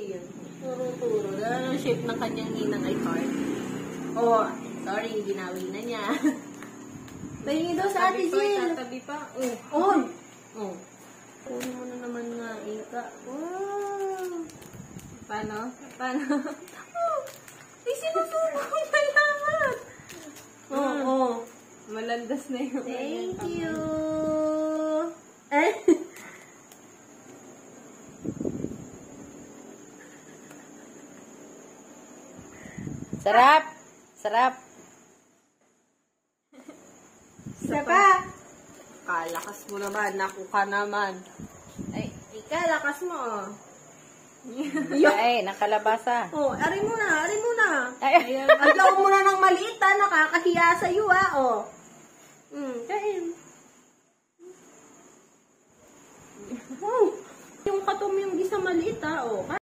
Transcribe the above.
Jill. Turo-turo. Dahil ang shape ng kanyang ninang ay heart. Oh, sorry, binawi na niya. Pahingi daw sa Ate Jill. Tatabi pa. On! Oh. Kunin mo na naman nga, Ika. Wow! Paano? Paano? Oh! Ay, sinusubo na lahat! Oo. Malandas na yung... Thank you! Eh? Sarap! Sarap! Sarap! Kalakas mo naman, naku ka naman. Ay, Ika, lakas mo. Ay, nakalabasa. Oh, ari mo na, ari mo na. Ay, Adlaw mo na ng maliit ha, nakakahiya sa'yo ha, oh. Kain. Oh, yung katom yung isa maliit ha, oh.